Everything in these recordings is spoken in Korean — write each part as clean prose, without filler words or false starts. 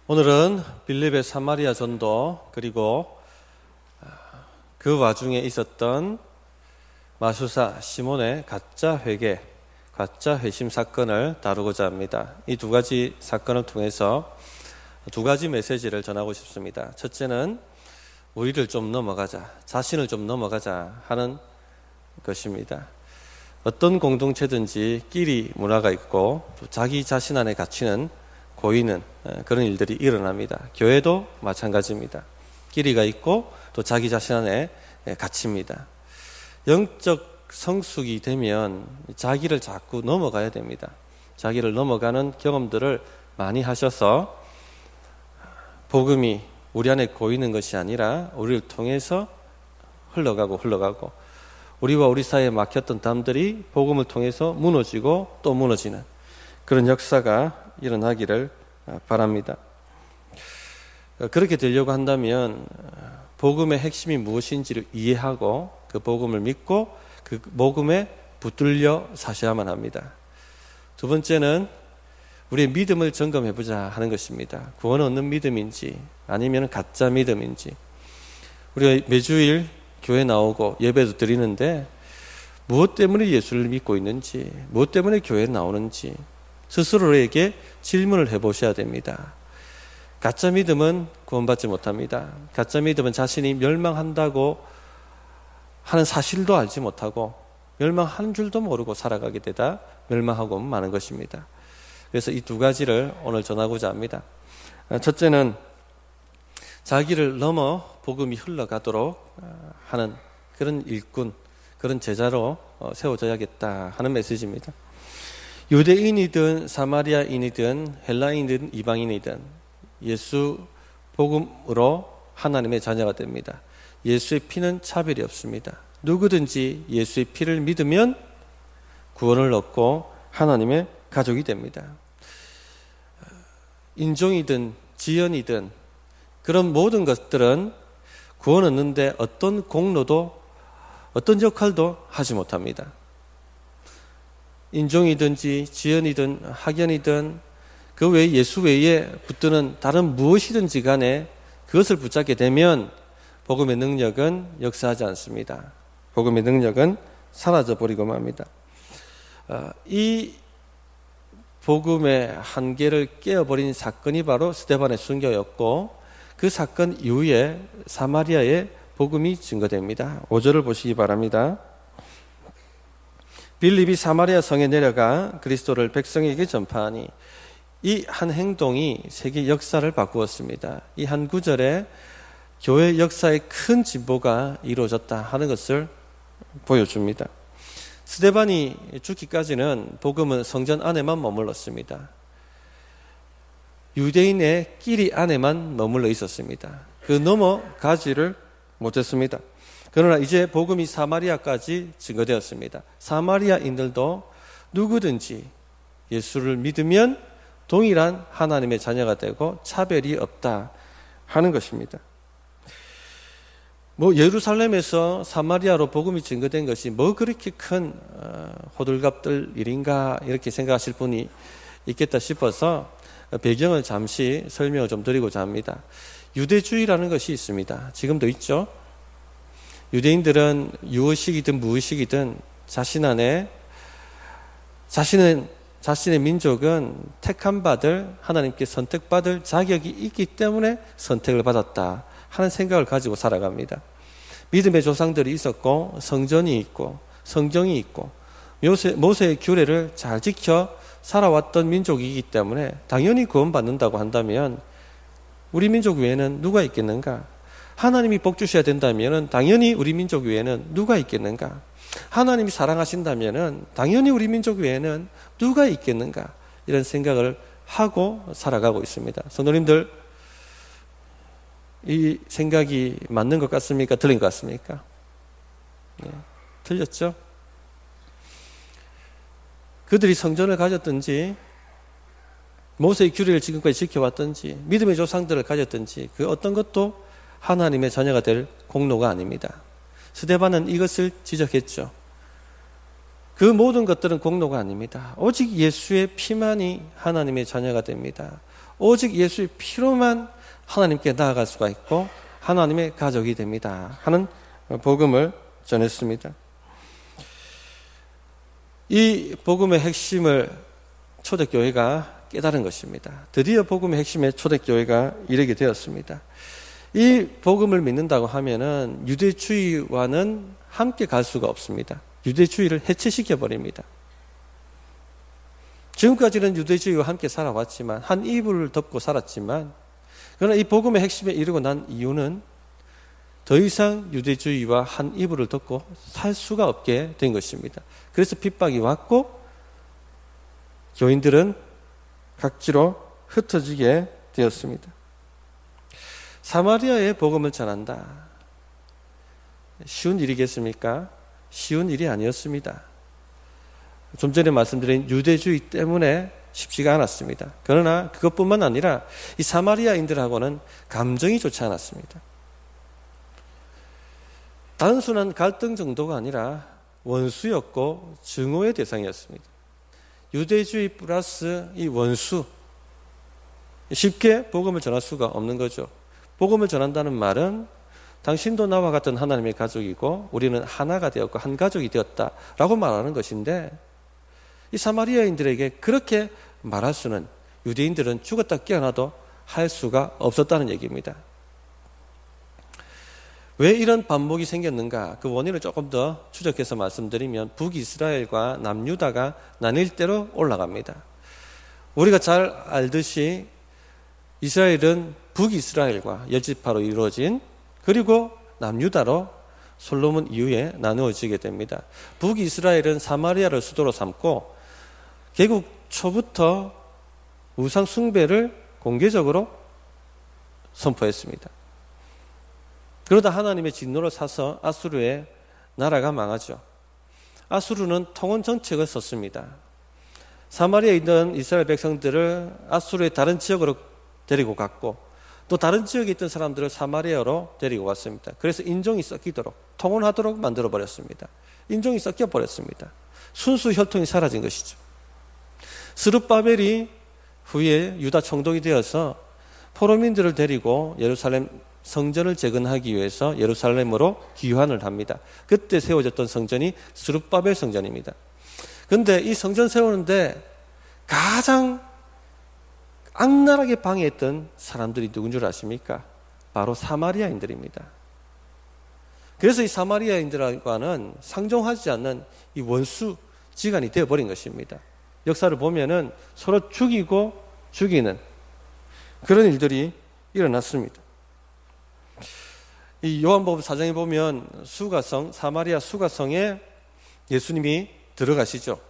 오늘은 빌립의 사마리아 전도 그리고 그 와중에 있었던 마술사 시몬의 가짜 회개, 가짜 회심 사건을 다루고자 합니다. 이 두 가지 사건을 통해서 두 가지 메시지를 전하고 싶습니다. 첫째는 우리를 좀 넘어가자, 자신을 좀 넘어가자 하는 것입니다. 어떤 공동체든지 끼리 문화가 있고 또 자기 자신 안에 갇히는 고이는 그런 일들이 일어납니다. 교회도 마찬가지입니다. 끼리가 있고 또 자기 자신 안에 갇힙니다. 영적 성숙이 되면 자기를 자꾸 넘어가야 됩니다. 자기를 넘어가는 경험들을 많이 하셔서 복음이 우리 안에 고이는 것이 아니라 우리를 통해서 흘러가고 우리와 우리 사이에 막혔던 담들이 복음을 통해서 무너지고 또 무너지는 그런 역사가 일어나기를 바랍니다. 그렇게 되려고 한다면 복음의 핵심이 무엇인지를 이해하고 그 복음을 믿고 그 복음에 붙들려 사셔야만 합니다. 두 번째는 우리의 믿음을 점검해보자 하는 것입니다. 구원 얻는 믿음인지 아니면 가짜 믿음인지. 우리가 매주일 교회 나오고 예배도 드리는데 무엇 때문에 예수를 믿고 있는지, 무엇 때문에 교회에 나오는지 스스로에게 질문을 해보셔야 됩니다. 가짜 믿음은 구원받지 못합니다. 가짜 믿음은 자신이 멸망한다고 하는 사실도 알지 못하고 멸망한 줄도 모르고 살아가게 되다 멸망하고 마는 것입니다. 그래서 이 두 가지를 오늘 전하고자 합니다. 첫째는 자기를 넘어 복음이 흘러가도록 하는 그런 일꾼, 그런 제자로 세워져야겠다 하는 메시지입니다. 유대인이든 사마리아인이든 헬라인이든 이방인이든 예수 복음으로 하나님의 자녀가 됩니다. 예수의 피는 차별이 없습니다. 누구든지 예수의 피를 믿으면 구원을 얻고 하나님의 가족이 됩니다. 인종이든 지연이든 그런 모든 것들은 구원 얻는데 어떤 공로도 어떤 역할도 하지 못합니다. 인종이든지 지연이든 학연이든 그 외에 예수 외에 붙드는 다른 무엇이든지 간에 그것을 붙잡게 되면 복음의 능력은 역사하지 않습니다. 복음의 능력은 사라져버리고 맙니다. 이 복음의 한계를 깨어버린 사건이 바로 스데반의 순교였고 그 사건 이후에 사마리아의 복음이 증거됩니다. 5절을 보시기 바랍니다. 빌립이 사마리아 성에 내려가 그리스도를 백성에게 전파하니 이 한 행동이 세계 역사를 바꾸었습니다. 이 한 구절에 교회 역사의 큰 진보가 이루어졌다 하는 것을 보여줍니다. 스데반이 죽기까지는 복음은 성전 안에만 머물렀습니다. 유대인의 끼리 안에만 머물러 있었습니다. 그 넘어가지를 못했습니다. 그러나 이제 복음이 사마리아까지 증거되었습니다. 사마리아인들도 누구든지 예수를 믿으면 동일한 하나님의 자녀가 되고 차별이 없다 하는 것입니다. 예루살렘에서 사마리아로 복음이 증거된 것이 그렇게 큰 호들갑들 일인가 이렇게 생각하실 분이 있겠다 싶어서 배경을 잠시 설명을 좀 드리고자 합니다. 유대주의라는 것이 있습니다. 지금도 있죠. 유대인들은 유의식이든 무의식이든 자신 안에 자신의 민족은 택함받을 하나님께 선택받을 자격이 있기 때문에 선택을 받았다 하는 생각을 가지고 살아갑니다. 믿음의 조상들이 있었고 성전이 있고 성경이 있고 모세의 규례를 잘 지켜 살아왔던 민족이기 때문에 당연히 구원받는다고 한다면 우리 민족 외에는 누가 있겠는가? 하나님이 복 주셔야 된다면 당연히 우리 민족 외에는 누가 있겠는가? 하나님이 사랑하신다면 당연히 우리 민족 외에는 누가 있겠는가? 이런 생각을 하고 살아가고 있습니다. 성도님들, 이 생각이 맞는 것 같습니까? 틀린 것 같습니까? 네, 틀렸죠? 그들이 성전을 가졌든지 모세의 규례를 지금까지 지켜왔든지 믿음의 조상들을 가졌든지 그 어떤 것도 하나님의 자녀가 될 공로가 아닙니다. 스데반은 이것을 지적했죠. 그 모든 것들은 공로가 아닙니다. 오직 예수의 피만이 하나님의 자녀가 됩니다. 오직 예수의 피로만 하나님께 나아갈 수가 있고 하나님의 가족이 됩니다 하는 복음을 전했습니다. 이 복음의 핵심을 초대교회가 깨달은 것입니다. 드디어 복음의 핵심에 초대교회가 이르게 되었습니다. 이 복음을 믿는다고 하면은 유대주의와는 함께 갈 수가 없습니다. 유대주의를 해체시켜 버립니다. 지금까지는 유대주의와 함께 살아왔지만 한 이불을 덮고 살았지만 그러나 이 복음의 핵심에 이르고 난 이유는 더 이상 유대주의와 한 이불을 덮고 살 수가 없게 된 것입니다. 그래서 핍박이 왔고 교인들은 각지로 흩어지게 되었습니다. 사마리아의 복음을 전한다. 쉬운 일이겠습니까? 쉬운 일이 아니었습니다. 좀 전에 말씀드린 유대주의 때문에 쉽지가 않았습니다. 그러나 그것뿐만 아니라 이 사마리아인들하고는 감정이 좋지 않았습니다. 단순한 갈등 정도가 아니라 원수였고 증오의 대상이었습니다. 유대주의 플러스 이 원수, 쉽게 복음을 전할 수가 없는 거죠. 복음을 전한다는 말은 당신도 나와 같은 하나님의 가족이고 우리는 하나가 되었고 한 가족이 되었다라고 말하는 것인데 이 사마리아인들에게 그렇게 말할 수는 유대인들은 죽었다 깨어나도 할 수가 없었다는 얘기입니다. 왜 이런 반목이 생겼는가? 그 원인을 조금 더 추적해서 말씀드리면 북이스라엘과 남유다가 나뉠 대로 올라갑니다. 우리가 잘 알듯이 이스라엘은 북이스라엘과 열지파로 이루어진 그리고 남유다로 솔로몬 이후에 나누어지게 됩니다. 북이스라엘은 사마리아를 수도로 삼고 개국 초부터 우상 숭배를 공개적으로 선포했습니다. 그러다 하나님의 진노를 사서 아수르의 나라가 망하죠. 아수르는 통원 정책을 썼습니다. 사마리아에 있는 이스라엘 백성들을 아수르의 다른 지역으로 데리고 갔고 또 다른 지역에 있던 사람들을 사마리아로 데리고 왔습니다. 그래서 인종이 섞이도록 통혼하도록 만들어버렸습니다. 인종이 섞여버렸습니다. 순수 혈통이 사라진 것이죠. 스룹바벨이 후에 유다 총독이 되어서 포로민들을 데리고 예루살렘 성전을 재건하기 위해서 예루살렘으로 귀환을 합니다. 그때 세워졌던 성전이 스룹바벨 성전입니다. 그런데 이 성전 세우는데 가장 악랄하게 방해했던 사람들이 누군 줄 아십니까? 바로 사마리아인들입니다. 그래서 이 사마리아인들과는 상종하지 않는 이 원수 지간이 되어버린 것입니다. 역사를 보면은 서로 죽이고 죽이는 그런 일들이 일어났습니다. 이 요한복음 4장에 보면 수가성, 사마리아 수가성에 예수님이 들어가시죠.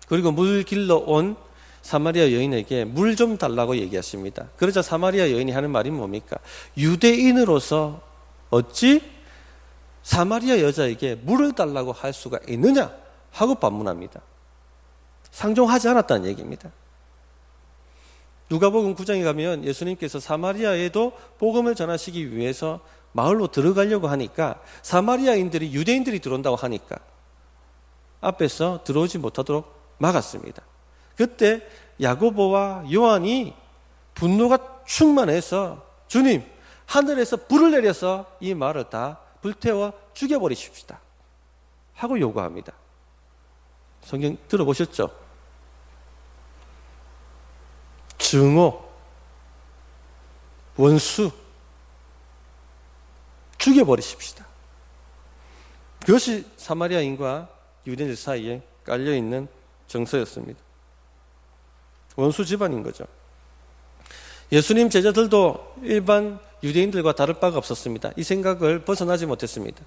그리고 물 길러 온 사마리아 여인에게 물 좀 달라고 얘기하십니다. 그러자 사마리아 여인이 하는 말이 뭡니까? 유대인으로서 어찌 사마리아 여자에게 물을 달라고 할 수가 있느냐? 하고 반문합니다. 상종하지 않았다는 얘기입니다. 누가복음 9장에 가면 예수님께서 사마리아에도 복음을 전하시기 위해서 마을로 들어가려고 하니까 사마리아인들이 유대인들이 들어온다고 하니까 앞에서 들어오지 못하도록 막았습니다. 그때 야고보와 요한이 분노가 충만해서 주님, 하늘에서 불을 내려서 이 말을 다 불태워 죽여버리십시다 하고 요구합니다. 성경 들어보셨죠? 증오, 원수, 죽여버리십시다. 그것이 사마리아인과 유대인들 사이에 깔려있는 정서였습니다. 원수 집안인 거죠. 예수님 제자들도 일반 유대인들과 다를 바가 없었습니다. 이 생각을 벗어나지 못했습니다.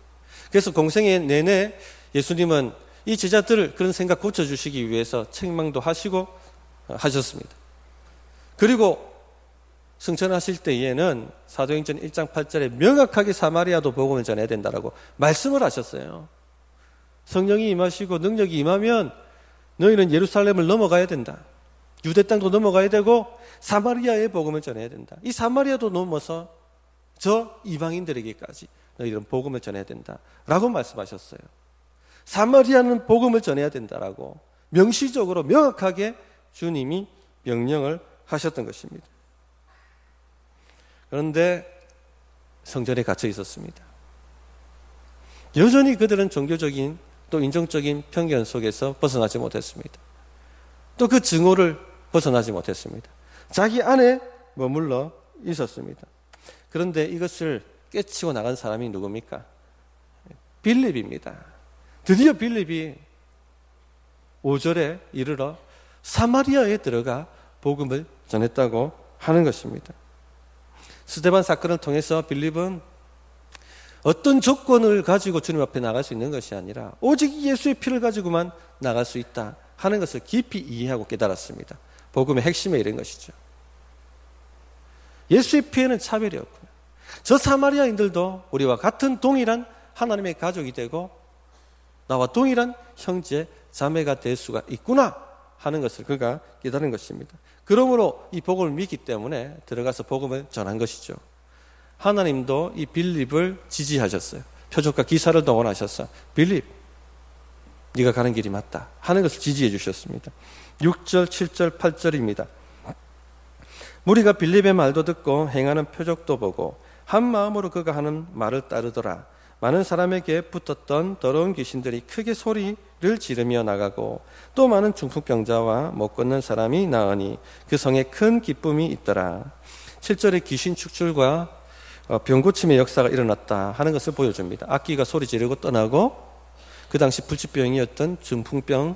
그래서 공생애 내내 예수님은 이 제자들을 그런 생각 고쳐주시기 위해서 책망도 하시고 하셨습니다. 그리고 승천하실 때에는 사도행전 1장 8절에 명확하게 사마리아도 복음을 전해야 된다라고 말씀을 하셨어요. 성령이 임하시고 능력이 임하면 너희는 예루살렘을 넘어가야 된다. 유대 땅도 넘어가야 되고 사마리아의 복음을 전해야 된다. 이 사마리아도 넘어서 저 이방인들에게까지 너희들은 복음을 전해야 된다라고 말씀하셨어요. 사마리아는 복음을 전해야 된다라고 명시적으로 명확하게 주님이 명령을 하셨던 것입니다. 그런데 성전에 갇혀 있었습니다. 여전히 그들은 종교적인 또 인종적인 편견 속에서 벗어나지 못했습니다. 또 그 증오를 벗어나지 못했습니다. 자기 안에 머물러 있었습니다. 그런데 이것을 깨치고 나간 사람이 누굽니까? 빌립입니다. 드디어 빌립이 5절에 이르러 사마리아에 들어가 복음을 전했다고 하는 것입니다. 스데반 사건을 통해서 빌립은 어떤 조건을 가지고 주님 앞에 나갈 수 있는 것이 아니라 오직 예수의 피를 가지고만 나갈 수 있다 하는 것을 깊이 이해하고 깨달았습니다. 복음의 핵심에 이른 것이죠. 예수의 피에는 차별이 없고요. 저 사마리아인들도 우리와 같은 동일한 하나님의 가족이 되고 나와 동일한 형제, 자매가 될 수가 있구나 하는 것을 그가 깨달은 것입니다. 그러므로 이 복음을 믿기 때문에 들어가서 복음을 전한 것이죠. 하나님도 이 빌립을 지지하셨어요. 표적과 기사를 동원하셔서 빌립, 네가 가는 길이 맞다 하는 것을 지지해 주셨습니다. 6절, 7절, 8절입니다. 무리가 빌립의 말도 듣고 행하는 표적도 보고 한 마음으로 그가 하는 말을 따르더라. 많은 사람에게 붙었던 더러운 귀신들이 크게 소리를 지르며 나가고 또 많은 중풍병자와 못 걷는 사람이 나으니 그 성에 큰 기쁨이 있더라. 7절에 귀신 축출과 병 고침의 역사가 일어났다 하는 것을 보여줍니다. 악귀가 소리 지르고 떠나고 그 당시 불치병이었던 중풍병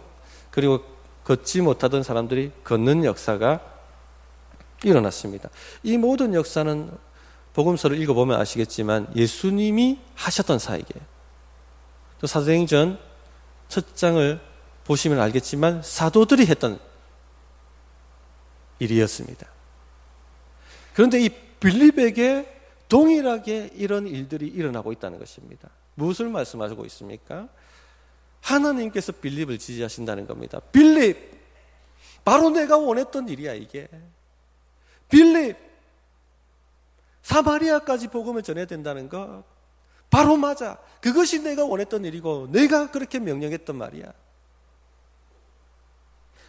그리고 걷지 못하던 사람들이 걷는 역사가 일어났습니다. 이 모든 역사는 복음서를 읽어보면 아시겠지만 예수님이 하셨던 사역이에요. 또 사도행전 첫 장을 보시면 알겠지만 사도들이 했던 일이었습니다. 그런데 이 빌립에게 동일하게 이런 일들이 일어나고 있다는 것입니다. 무엇을 말씀하고 있습니까? 하나님께서 빌립을 지지하신다는 겁니다. 빌립, 바로 내가 원했던 일이야 이게. 빌립, 사마리아까지 복음을 전해야 된다는 것 바로 맞아. 그것이 내가 원했던 일이고 내가 그렇게 명령했던 말이야.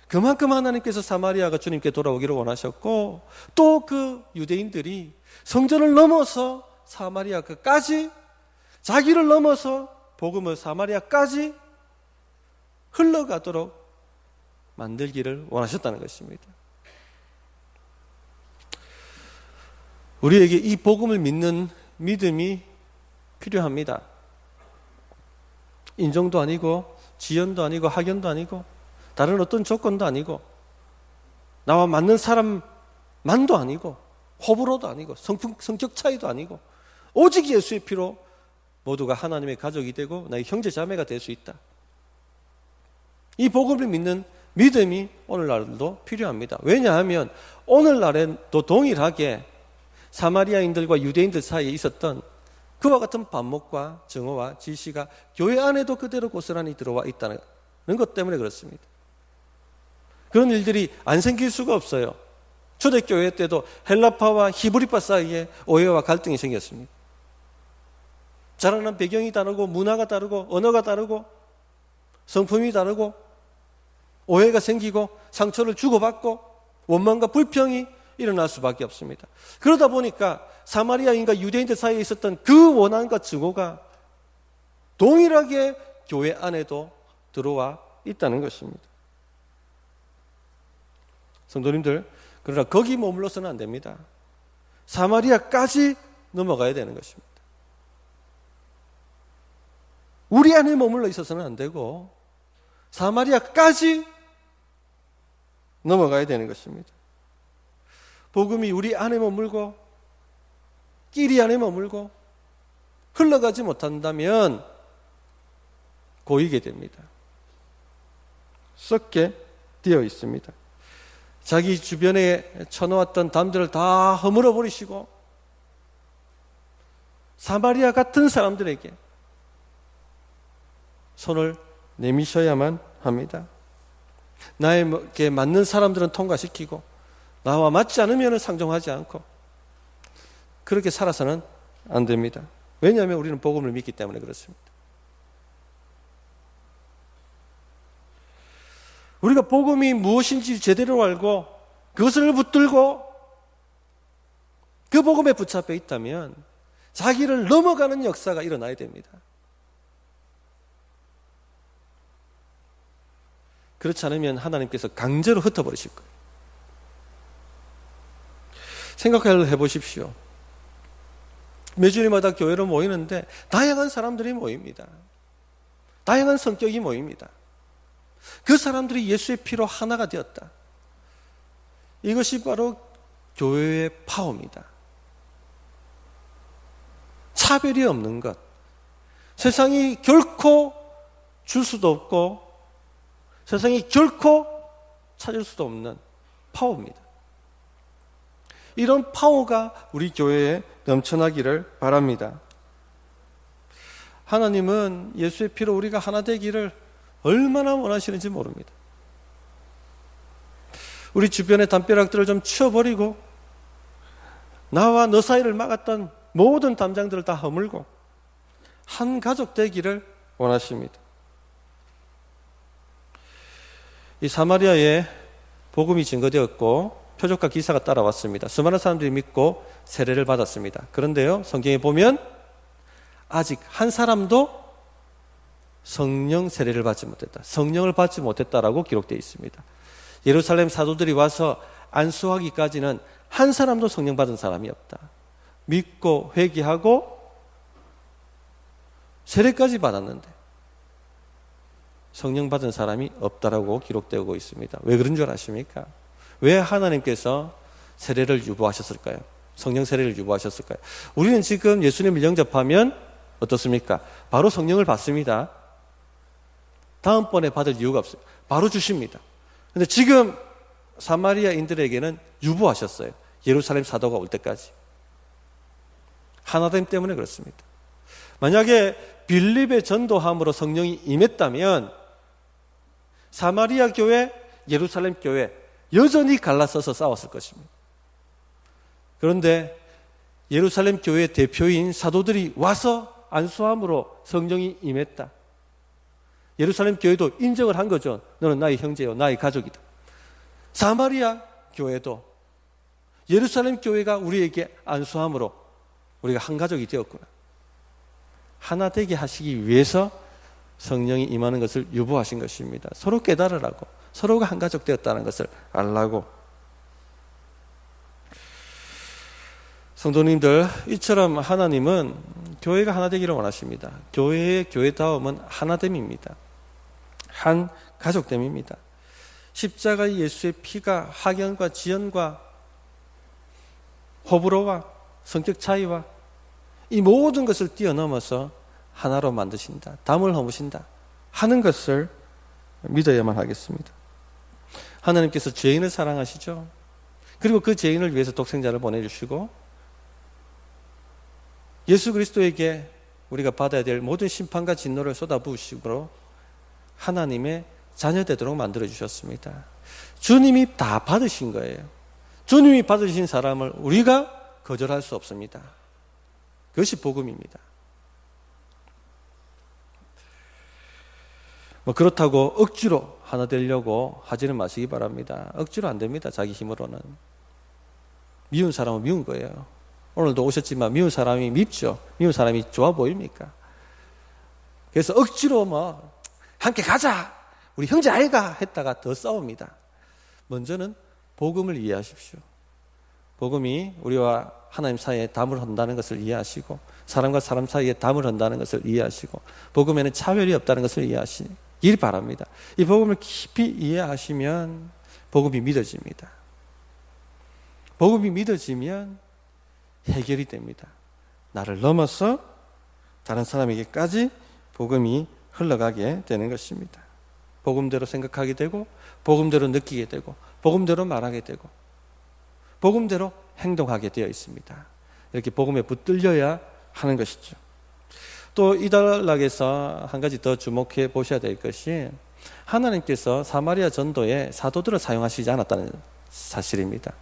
그만큼 하나님께서 사마리아가 주님께 돌아오기를 원하셨고 또 그 유대인들이 성전을 넘어서 사마리아까지 자기를 넘어서 복음을 사마리아까지 흘러가도록 만들기를 원하셨다는 것입니다. 우리에게 이 복음을 믿는 믿음이 필요합니다. 인종도 아니고 지연도 아니고 학연도 아니고 다른 어떤 조건도 아니고 나와 맞는 사람만도 아니고 호불호도 아니고 성격 차이도 아니고 오직 예수의 피로 모두가 하나님의 가족이 되고 나의 형제 자매가 될 수 있다. 이 복음을 믿는 믿음이 오늘날도 필요합니다. 왜냐하면 오늘날에도 동일하게 사마리아인들과 유대인들 사이에 있었던 그와 같은 반목과 증오와 질시가 교회 안에도 그대로 고스란히 들어와 있다는 것 때문에 그렇습니다. 그런 일들이 안 생길 수가 없어요. 초대교회 때도 헬라파와 히브리파 사이에 오해와 갈등이 생겼습니다. 자라난 배경이 다르고 문화가 다르고 언어가 다르고 성품이 다르고 오해가 생기고 상처를 주고받고 원망과 불평이 일어날 수밖에 없습니다. 그러다 보니까 사마리아인과 유대인들 사이에 있었던 그 원한과 증오가 동일하게 교회 안에도 들어와 있다는 것입니다. 성도님들, 그러나 거기 머물러서는 안 됩니다. 사마리아까지 넘어가야 되는 것입니다. 우리 안에 머물러 있어서는 안 되고 사마리아까지 넘어가야 되는 것입니다. 복음이 우리 안에 머물고 끼리 안에 머물고 흘러가지 못한다면 고이게 됩니다. 썩게 되어 있습니다. 자기 주변에 쳐놓았던 담들을 다 허물어 버리시고 사마리아 같은 사람들에게 손을 내미셔야만 합니다. 나에게 맞는 사람들은 통과시키고 나와 맞지 않으면 상종하지 않고 그렇게 살아서는 안 됩니다. 왜냐하면 우리는 복음을 믿기 때문에 그렇습니다. 우리가 복음이 무엇인지 제대로 알고 그것을 붙들고 그 복음에 붙잡혀 있다면 자기를 넘어가는 역사가 일어나야 됩니다. 그렇지 않으면 하나님께서 강제로 흩어버리실 거예요. 생각해 보십시오. 매주일마다 교회로 모이는데 다양한 사람들이 모입니다. 다양한 성격이 모입니다. 그 사람들이 예수의 피로 하나가 되었다. 이것이 바로 교회의 파워입니다. 차별이 없는 것. 세상이 결코 줄 수도 없고 세상이 결코 찾을 수도 없는 파워입니다. 이런 파워가 우리 교회에 넘쳐나기를 바랍니다. 하나님은 예수의 피로 우리가 하나 되기를 얼마나 원하시는지 모릅니다. 우리 주변의 담벼락들을 좀 치워버리고 나와 너 사이를 막았던 모든 담장들을 다 허물고 한 가족 되기를 원하십니다. 이 사마리아에 복음이 증거되었고 표적과 기사가 따라왔습니다. 수많은 사람들이 믿고 세례를 받았습니다. 그런데요, 성경에 보면 아직 한 사람도 성령 세례를 받지 못했다. 성령을 받지 못했다라고 기록되어 있습니다. 예루살렘 사도들이 와서 안수하기까지는 한 사람도 성령 받은 사람이 없다. 믿고 회개하고 세례까지 받았는데 성령 받은 사람이 없다라고 기록되고 있습니다. 왜 그런 줄 아십니까? 왜 하나님께서 세례를 유보하셨을까요? 성령 세례를 유보하셨을까요? 우리는 지금 예수님을 영접하면 어떻습니까? 바로 성령을 받습니다. 다음번에 받을 이유가 없어요. 바로 주십니다. 그런데 지금 사마리아인들에게는 유보하셨어요. 예루살렘 사도가 올 때까지. 하나됨 때문에 그렇습니다. 만약에 빌립의 전도함으로 성령이 임했다면 사마리아 교회, 예루살렘 교회 여전히 갈라서서 싸웠을 것입니다. 그런데 예루살렘 교회의 대표인 사도들이 와서 안수함으로 성령이 임했다. 예루살렘 교회도 인정을 한 거죠. 너는 나의 형제요, 나의 가족이다. 사마리아 교회도 예루살렘 교회가 우리에게 안수함으로 우리가 한 가족이 되었구나. 하나 되게 하시기 위해서 성령이 임하는 것을 유보하신 것입니다. 서로 깨달으라고, 서로가 한 가족 되었다는 것을 알라고. 성도님들, 이처럼 하나님은 교회가 하나 되기를 원하십니다. 교회의 교회다움은 하나됨입니다. 한 가족됨입니다. 십자가의 예수의 피가 학연과 지연과 호불호와 성격 차이와 이 모든 것을 뛰어넘어서 하나로 만드신다, 담을 허무신다 하는 것을 믿어야만 하겠습니다. 하나님께서 죄인을 사랑하시죠. 그리고 그 죄인을 위해서 독생자를 보내주시고 예수 그리스도에게 우리가 받아야 될 모든 심판과 진노를 쏟아부으시고 하나님의 자녀 되도록 만들어주셨습니다. 주님이 다 받으신 거예요. 주님이 받으신 사람을 우리가 거절할 수 없습니다. 그것이 복음입니다. 그렇다고 억지로 하나 되려고 하지는 마시기 바랍니다. 억지로 안 됩니다. 자기 힘으로는. 미운 사람은 미운 거예요. 오늘도 오셨지만 미운 사람이 밉죠. 미운 사람이 좋아 보입니까? 그래서 억지로 함께 가자, 우리 형제 아이가 했다가 더 싸웁니다. 먼저는 복음을 이해하십시오. 복음이 우리와 하나님 사이에 담을 한다는 것을 이해하시고 사람과 사람 사이에 담을 한다는 것을 이해하시고 복음에는 차별이 없다는 것을 이해하시길 바랍니다. 이 복음을 깊이 이해하시면 복음이 믿어집니다. 복음이 믿어지면 해결이 됩니다. 나를 넘어서 다른 사람에게까지 복음이 흘러가게 되는 것입니다. 복음대로 생각하게 되고 복음대로 느끼게 되고 복음대로 말하게 되고 복음대로 행동하게 되어 있습니다. 이렇게 복음에 붙들려야 하는 것이죠. 또 이 단락에서 한 가지 더 주목해 보셔야 될 것이 하나님께서 사마리아 전도에 사도들을 사용하시지 않았다는 사실입니다.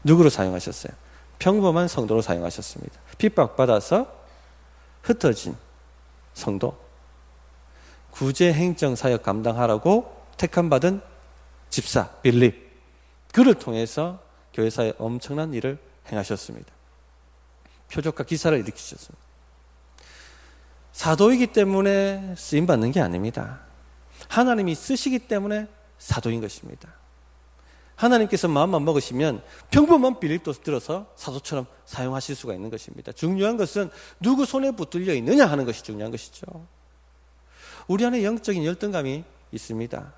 누구로 사용하셨어요? 평범한 성도로 사용하셨습니다. 핍박받아서 흩어진 성도, 구제 행정 사역 감당하라고 택함받은 집사 빌립, 그를 통해서 교회사에 엄청난 일을 행하셨습니다. 표적과 기사를 일으키셨습니다. 사도이기 때문에 쓰임받는 게 아닙니다. 하나님이 쓰시기 때문에 사도인 것입니다. 하나님께서 마음만 먹으시면 평범한 빌립도 들어서 사도처럼 사용하실 수가 있는 것입니다. 중요한 것은 누구 손에 붙들려 있느냐 하는 것이 중요한 것이죠. 우리 안에 영적인 열등감이 있습니다.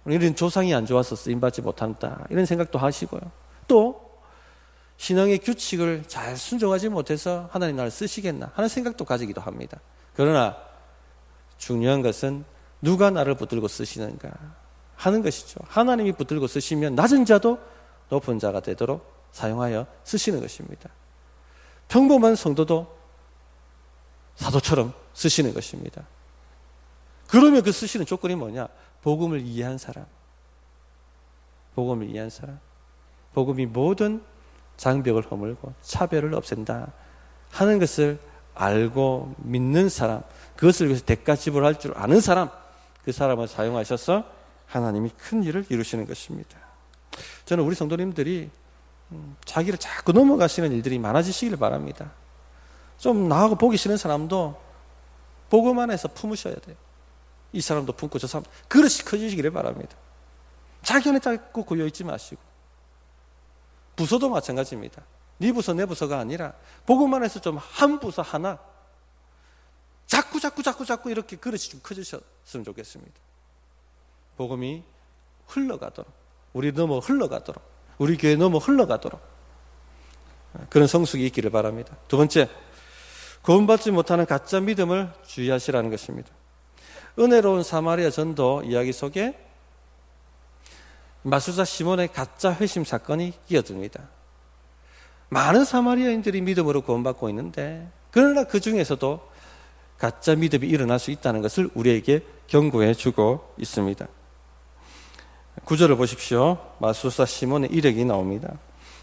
우리는 조상이 안 좋아서 쓰임받지 못한다 이런 생각도 하시고요. 또 신앙의 규칙을 잘 순종하지 못해서 하나님 나를 쓰시겠나 하는 생각도 가지기도 합니다. 그러나 중요한 것은 누가 나를 붙들고 쓰시는가 하는 것이죠. 하나님이 붙들고 쓰시면 낮은 자도 높은 자가 되도록 사용하여 쓰시는 것입니다. 평범한 성도도 사도처럼 쓰시는 것입니다. 그러면 그 쓰시는 조건이 뭐냐? 복음을 이해한 사람. 복음을 이해한 사람. 복음이 모든 장벽을 허물고 차별을 없앤다 하는 것을 알고 믿는 사람, 그것을 위해서 대가 지불할 줄 아는 사람, 그 사람을 사용하셔서 하나님이 큰 일을 이루시는 것입니다. 저는 우리 성도님들이 자기를 자꾸 넘어가시는 일들이 많아지시길 바랍니다. 좀 나하고 보기 싫은 사람도 복음 안에서 품으셔야 돼요. 이 사람도 품고 저 사람, 그릇이 커지시기를 바랍니다. 자기 안에 자꾸 고여있지 마시고. 부서도 마찬가지입니다. 네 부서 내 부서가 아니라 복음 안에서 좀 한 부서 하나 자꾸 이렇게 그릇이 좀 커지셨으면 좋겠습니다. 복음이 흘러가도록, 우리 넘어 흘러가도록, 우리 교회 넘어 흘러가도록 그런 성숙이 있기를 바랍니다. 두 번째, 구원받지 못하는 가짜 믿음을 주의하시라는 것입니다. 은혜로운 사마리아 전도 이야기 속에 마술사 시몬의 가짜 회심 사건이 끼어듭니다. 많은 사마리아인들이 믿음으로 구원받고 있는데, 그러나 그 중에서도 가짜 믿음이 일어날 수 있다는 것을 우리에게 경고해 주고 있습니다. 9절을 보십시오. 마술사 시몬의 이력이 나옵니다.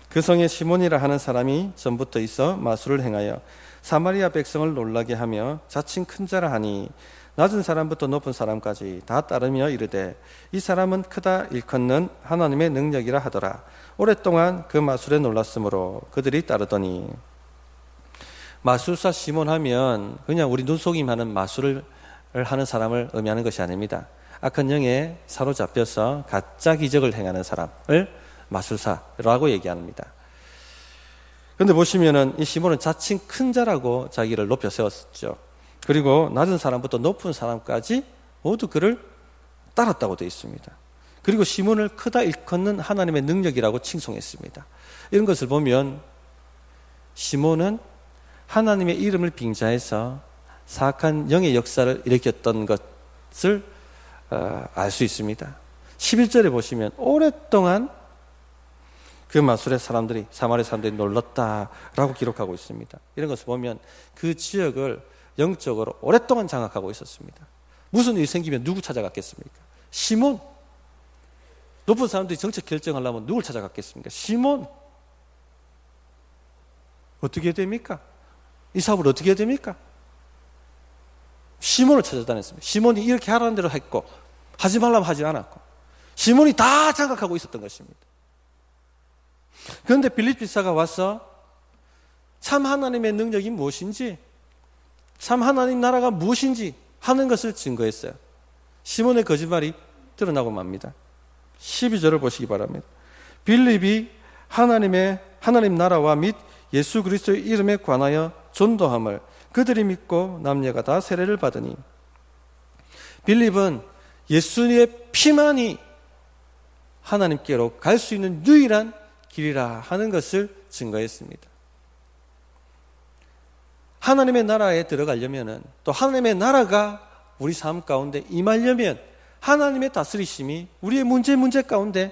그 성에 시몬이라 하는 사람이 전부터 있어 마술을 행하여 사마리아 백성을 놀라게 하며 자칭 큰 자라 하니 낮은 사람부터 높은 사람까지 다 따르며 이르되 이 사람은 크다 일컫는 하나님의 능력이라 하더라. 오랫동안 그 마술에 놀랐으므로 그들이 따르더니. 마술사 시몬 하면 그냥 우리 눈속임하는 마술을 하는 사람을 의미하는 것이 아닙니다. 악한 영에 사로잡혀서 가짜 기적을 행하는 사람을 마술사라고 얘기합니다. 그런데 보시면은 이 시몬은 자칭 큰 자라고 자기를 높여 세웠죠. 그리고 낮은 사람부터 높은 사람까지 모두 그를 따랐다고 되어 있습니다. 그리고 시몬을 크다 일컫는 하나님의 능력이라고 칭송했습니다. 이런 것을 보면 시몬은 하나님의 이름을 빙자해서 사악한 영의 역사를 일으켰던 것을 알 수 있습니다. 11절에 보시면 오랫동안 그 마술의 사람들이, 사마리아 사람들이 놀랐다라고 기록하고 있습니다. 이런 것을 보면 그 지역을 영적으로 오랫동안 장악하고 있었습니다. 무슨 일이 생기면 누구 찾아갔겠습니까? 시몬. 높은 사람들이 정책 결정하려면 누굴 찾아갔겠습니까? 시몬. 어떻게 됩니까? 이 사업을 어떻게 해야 됩니까? 시몬을 찾아다녔습니다. 시몬이 이렇게 하라는 대로 했고 하지 말라면 하지 않았고 시몬이 다 장악하고 있었던 것입니다. 그런데 빌립 집사가 와서 참 하나님의 능력이 무엇인지, 참 하나님 나라가 무엇인지 하는 것을 증거했어요. 시몬의 거짓말이 드러나고 맙니다. 12절을 보시기 바랍니다. 빌립이 하나님 나라와 및 예수 그리스도의 이름에 관하여 전도함을 그들이 믿고 남녀가 다 세례를 받으니. 빌립은 예수님의 피만이 하나님께로 갈 수 있는 유일한 길이라 하는 것을 증거했습니다. 하나님의 나라에 들어가려면, 또 하나님의 나라가 우리 삶 가운데 임하려면, 하나님의 다스리심이 우리의 문제 가운데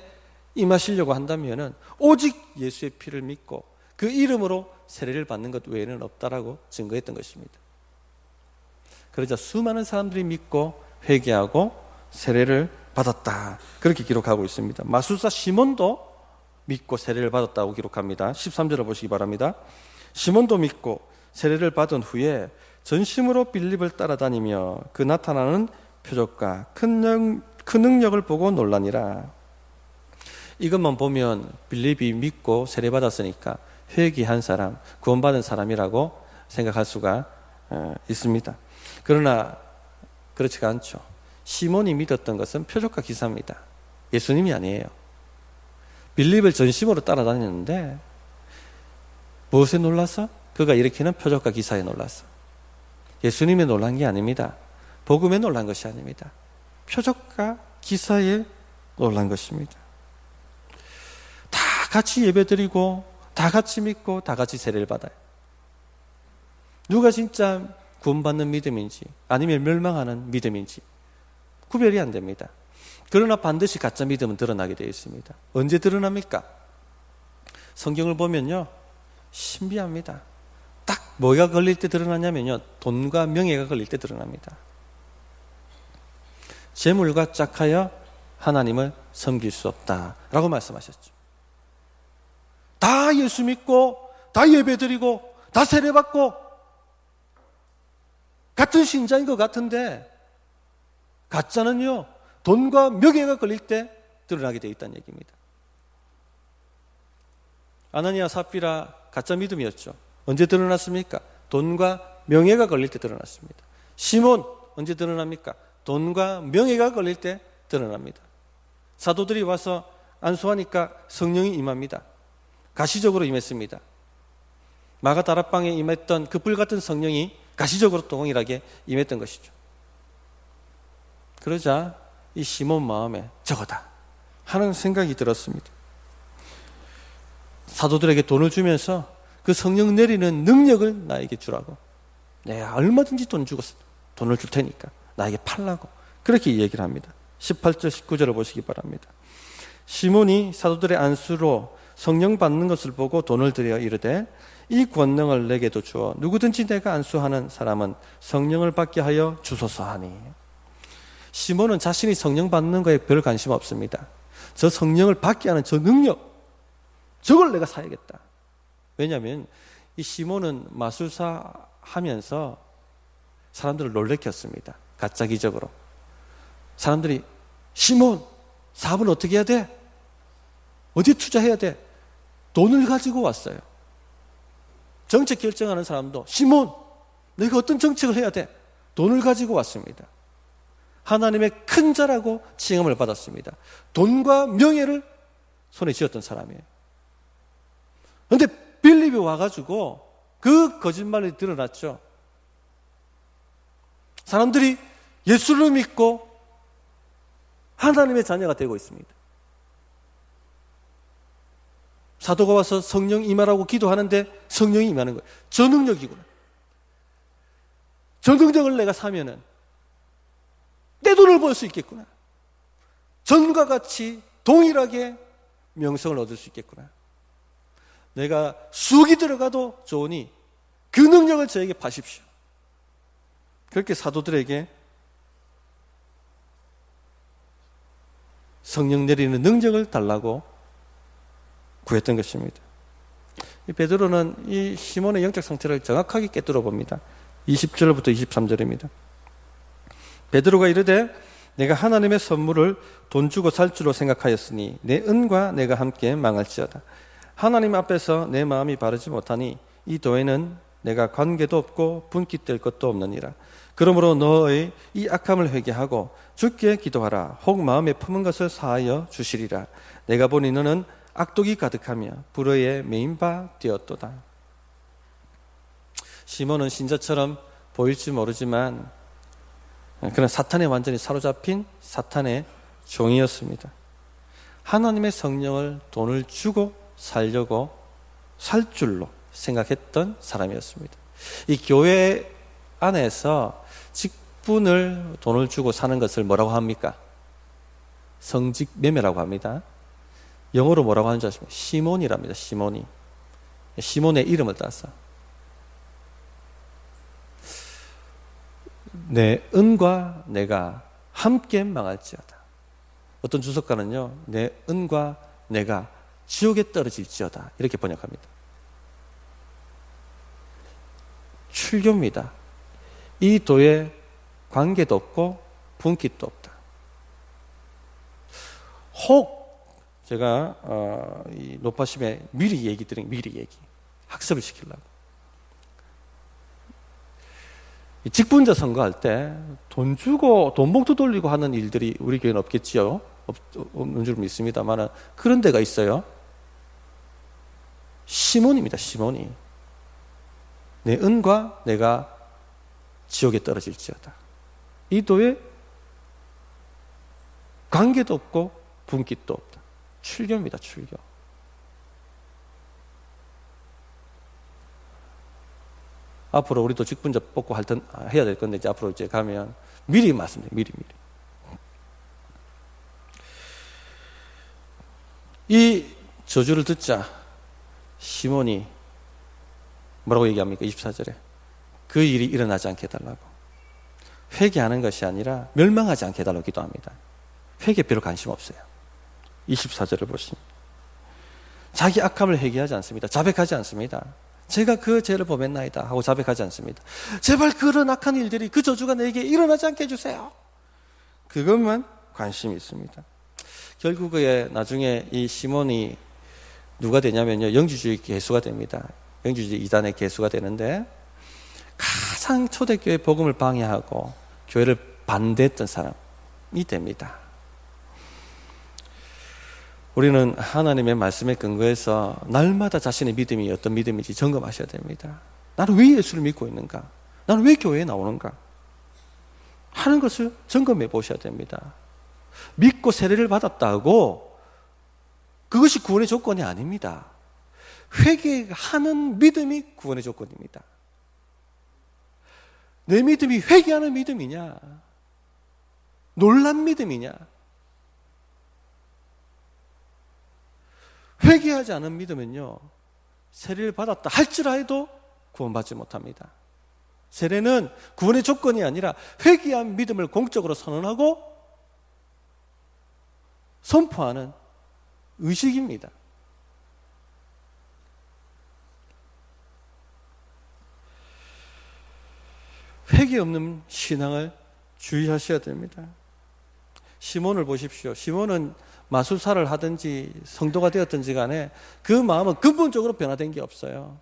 임하시려고 한다면 오직 예수의 피를 믿고 그 이름으로 세례를 받는 것 외에는 없다라고 증거했던 것입니다. 그러자 수많은 사람들이 믿고 회개하고 세례를 받았다, 그렇게 기록하고 있습니다. 마술사 시몬도 믿고 세례를 받았다고 기록합니다. 13절을 보시기 바랍니다. 시몬도 믿고 세례를 받은 후에 전심으로 빌립을 따라다니며 그 나타나는 표적과 큰 능력을 보고 놀라니라. 이것만 보면 빌립이 믿고 세례받았으니까 회개한 사람, 구원받은 사람이라고 생각할 수가 있습니다. 그러나 그렇지가 않죠. 시몬이 믿었던 것은 표적과 기사입니다. 예수님이 아니에요. 빌립을 전심으로 따라다녔는데 무엇에 놀라서? 그가 일으키는 표적과 기사에 놀라서. 예수님에 놀란 게 아닙니다. 복음에 놀란 것이 아닙니다. 표적과 기사에 놀란 것입니다. 다 같이 예배드리고 다 같이 믿고 다 같이 세례를 받아요. 누가 진짜 구원받는 믿음인지 아니면 멸망하는 믿음인지 구별이 안 됩니다. 그러나 반드시 가짜 믿음은 드러나게 되어 있습니다. 언제 드러납니까? 성경을 보면요, 신비합니다. 딱 뭐가 걸릴 때 드러나냐면요, 돈과 명예가 걸릴 때 드러납니다. 재물과 짝하여 하나님을 섬길 수 없다라고 말씀하셨죠. 다 예수 믿고 다 예배드리고 다 세례받고 같은 신자인 것 같은데 가짜는요, 돈과 명예가 걸릴 때 드러나게 되어 있다는 얘기입니다. 아나니아 삽비라 가짜 믿음이었죠. 언제 드러났습니까? 돈과 명예가 걸릴 때 드러났습니다. 시몬 언제 드러납니까? 돈과 명예가 걸릴 때 드러납니다. 사도들이 와서 안수하니까 성령이 임합니다. 가시적으로 임했습니다. 마가다락방에 임했던 그 불같은 성령이 가시적으로 동일하게 임했던 것이죠. 그러자 이 시몬 마음에 저거다 하는 생각이 들었습니다. 사도들에게 돈을 주면서 그 성령 내리는 능력을 나에게 주라고, 내가 얼마든지 돈 주고 돈을 줄 테니까 나에게 팔라고 그렇게 얘기를 합니다. 18절 19절을 보시기 바랍니다. 시몬이 사도들의 안수로 성령 받는 것을 보고 돈을 들여 이르되 이 권능을 내게도 주어 누구든지 내가 안수하는 사람은 성령을 받게 하여 주소서 하니. 시몬은 자신이 성령 받는 거에 별 관심 없습니다. 저 성령을 받게 하는 저 능력, 저걸 내가 사야겠다. 왜냐하면 이 시몬은 마술사 하면서 사람들을 놀래켰습니다. 가짜 기적으로. 사람들이 시몬 사업은 어떻게 해야 돼? 어디에 투자해야 돼? 돈을 가지고 왔어요. 정책 결정하는 사람도 시몬 내가 어떤 정책을 해야 돼? 돈을 가지고 왔습니다. 하나님의 큰 자라고 칭함을 받았습니다. 돈과 명예를 손에 쥐었던 사람이에요. 그런데 빌립이 와가지고 그 거짓말이 드러났죠. 사람들이 예수를 믿고 하나님의 자녀가 되고 있습니다. 사도가 와서 성령 임하라고 기도하는데 성령이 임하는 거예요. 저 능력이구나. 저 능력을 내가 사면은 내 돈을 벌 수 있겠구나. 전과 같이 동일하게 명성을 얻을 수 있겠구나. 내가 수억이 들어가도 좋으니 그 능력을 저에게 파십시오. 그렇게 사도들에게 성령 내리는 능력을 달라고 구했던 것입니다. 베드로는 이 시몬의 영적 상태를 정확하게 꿰뚫어 봅니다. 20절부터 23절입니다. 베드로가 이르되 내가 하나님의 선물을 돈 주고 살 줄로 생각하였으니 내 은과 내가 함께 망할지어다. 하나님 앞에서 내 마음이 바르지 못하니 이 도에는 내가 관계도 없고 분깃될 것도 없느니라. 그러므로 너의 이 악함을 회개하고 주께 기도하라. 혹 마음에 품은 것을 사하여 주시리라. 내가 보니 너는 악독이 가득하며 불의에 매인 바 되었도다. 시몬은 신자처럼 보일지 모르지만 그런 사탄에 완전히 사로잡힌 사탄의 종이었습니다. 하나님의 성령을 돈을 주고 살려고 살 줄로 생각했던 사람이었습니다. 이 교회 안에서 직분을 돈을 주고 사는 것을 뭐라고 합니까? 성직 매매라고 합니다. 영어로 뭐라고 하는지 아십니까? 시몬이랍니다. 시몬이. 시몬의 이름을 따서 내 은과 내가 함께 망할지어다. 어떤 주석가는요, 내 은과 내가 지옥에 떨어질지어다 이렇게 번역합니다. 출교입니다. 이 도에 관계도 없고 분깃도 없다. 혹 제가 이 노파심에 미리 얘기 학습을 시키려고. 직분자 선거할 때 돈 주고 돈 봉투 돌리고 하는 일들이 우리 교회는 없겠지요. 없는 줄 믿습니다만 그런 데가 있어요. 시몬입니다. 시몬이. 내 은과 내가 지옥에 떨어질지어다. 이 도에 관계도 없고 분깃도 없다. 출교입니다. 출교. 앞으로 우리도 직분자 뽑고 해야 될 건데, 이제 앞으로 이제 가면 미리 말씀드려요. 미리. 이 저주를 듣자 시몬이 뭐라고 얘기합니까? 24절에 그 일이 일어나지 않게 해달라고. 회개하는 것이 아니라 멸망하지 않게 해달라고 기도합니다. 회개에 별로 관심 없어요. 24절을 보시면 자기 악함을 회개하지 않습니다. 자백하지 않습니다. 제가 그 죄를 범했나이다 하고 자백하지 않습니다. 제발 그런 악한 일들이, 그 저주가 내게 일어나지 않게 해주세요. 그것만 관심이 있습니다. 결국에 나중에 이 시몬이 누가 되냐면요, 영지주의 개수가 됩니다. 영지주의 이단의 개수가 되는데, 가장 초대교회 복음을 방해하고 교회를 반대했던 사람이 됩니다. 우리는 하나님의 말씀에 근거해서 날마다 자신의 믿음이 어떤 믿음인지 점검하셔야 됩니다. 나는 왜 예수를 믿고 있는가? 나는 왜 교회에 나오는가? 하는 것을 점검해 보셔야 됩니다. 믿고 세례를 받았다고 그것이 구원의 조건이 아닙니다. 회개하는 믿음이 구원의 조건입니다. 내 믿음이 회개하는 믿음이냐? 놀란 믿음이냐? 회개하지 않은 믿음은요, 세례를 받았다 할지라도 구원받지 못합니다. 세례는 구원의 조건이 아니라 회개한 믿음을 공적으로 선언하고 선포하는 의식입니다. 회개 없는 신앙을 주의하셔야 됩니다. 시몬을 보십시오. 시몬은 마술사를 하든지 성도가 되었든지 간에 그 마음은 근본적으로 변화된 게 없어요.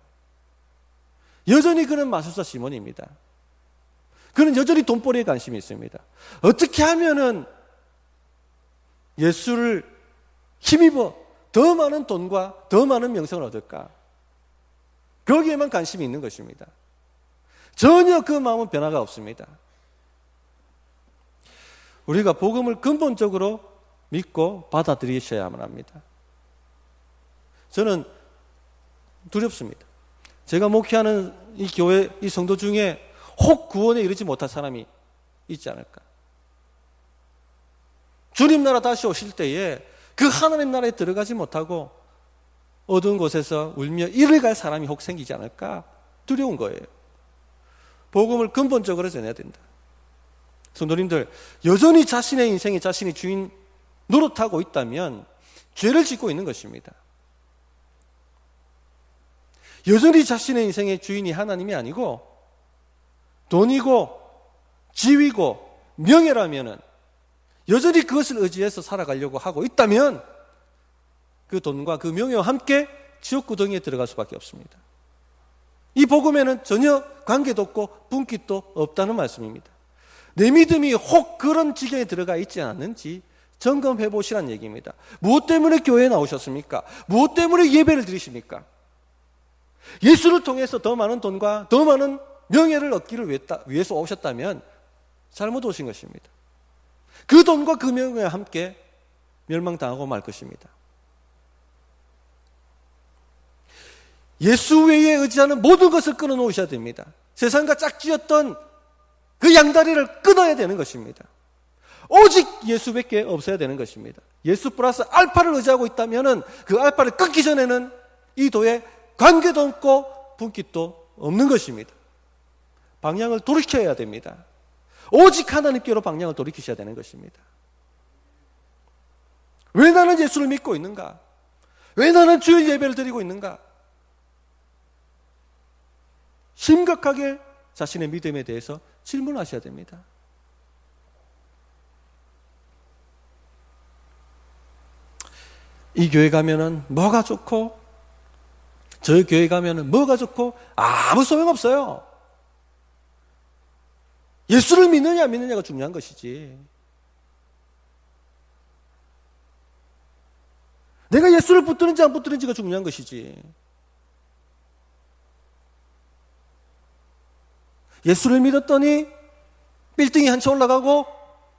여전히 그는 마술사 시몬입니다. 그는 여전히 돈벌이에 관심이 있습니다. 어떻게 하면은 예수를 힘입어 더 많은 돈과 더 많은 명성을 얻을까? 거기에만 관심이 있는 것입니다. 전혀 그 마음은 변화가 없습니다. 우리가 복음을 근본적으로 믿고 받아들이셔야만 합니다. 저는 두렵습니다. 제가 목회하는 이 교회, 이 성도 중에 혹 구원에 이르지 못할 사람이 있지 않을까. 주님 나라 다시 오실 때에 그 하나님 나라에 들어가지 못하고 어두운 곳에서 울며 이를 갈 사람이 혹 생기지 않을까 두려운 거예요. 복음을 근본적으로 전해야 된다. 성도님들, 여전히 자신의 인생에 자신이 주인 노릇하고 있다면 죄를 짓고 있는 것입니다. 여전히 자신의 인생의 주인이 하나님이 아니고 돈이고 지위고 명예라면은 여전히 그것을 의지해서 살아가려고 하고 있다면 그 돈과 그 명예와 함께 지옥구덩이에 들어갈 수밖에 없습니다. 이 복음에는 전혀 관계도 없고 분깃도 없다는 말씀입니다. 내 믿음이 혹 그런 지경에 들어가 있지 않는지 점검해 보시라는 얘기입니다. 무엇 때문에 교회에 나오셨습니까? 무엇 때문에 예배를 드리십니까? 예수를 통해서 더 많은 돈과 더 많은 명예를 얻기를 위해서 오셨다면 잘못 오신 것입니다. 그 돈과 그 명예와 함께 멸망당하고 말 것입니다. 예수 외에 의지하는 모든 것을 끊어놓으셔야 됩니다. 세상과 짝지었던 그 양다리를 끊어야 되는 것입니다. 오직 예수밖에 없어야 되는 것입니다. 예수 플러스 알파를 의지하고 있다면 그 알파를 끊기 전에는 이 도에 관계도 없고 분깃도 없는 것입니다. 방향을 돌이켜야 됩니다. 오직 하나님께로 방향을 돌이키셔야 되는 것입니다. 왜 나는 예수를 믿고 있는가? 왜 나는 주일 예배를 드리고 있는가? 심각하게 자신의 믿음에 대해서 질문하셔야 됩니다. 이 교회 가면은 뭐가 좋고 저 교회 가면은 뭐가 좋고 아무 소용없어요. 예수를 믿느냐 안 믿느냐가 중요한 것이지. 내가 예수를 붙드는지 안 붙드는지가 중요한 것이지. 예수를 믿었더니 빌딩이 한 채 올라가고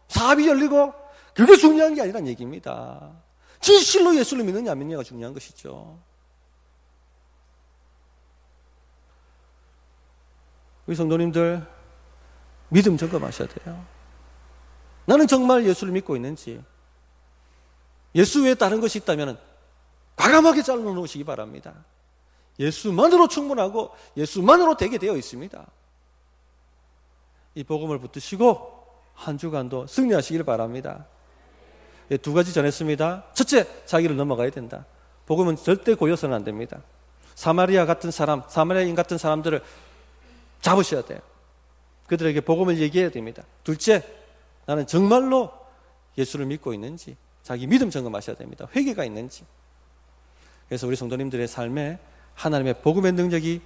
사업이 열리고 그게 중요한 게 아니란 얘기입니다. 진실로 예수를 믿느냐 안 믿느냐가 중요한 것이죠. 우리 성도님들 믿음 점검하셔야 돼요. 나는 정말 예수를 믿고 있는지, 예수 외에 다른 것이 있다면 과감하게 잘라놓으시기 바랍니다. 예수만으로 충분하고 예수만으로 되게 되어 있습니다. 이 복음을 붙드시고 한 주간도 승리하시길 바랍니다. 두 가지 전했습니다. 첫째, 자기를 넘어가야 된다. 복음은 절대 고여서는 안 됩니다. 사마리아인 같은 사람들을 잡으셔야 돼요. 그들에게 복음을 얘기해야 됩니다. 둘째, 나는 정말로 예수를 믿고 있는지 자기 믿음 점검하셔야 됩니다. 회개가 있는지. 그래서 우리 성도님들의 삶에 하나님의 복음의 능력이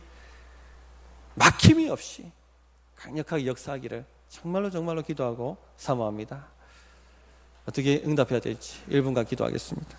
막힘이 없이 강력하게 역사하기를 정말로 기도하고 사모합니다. 어떻게 응답해야 될지 1분간 기도하겠습니다.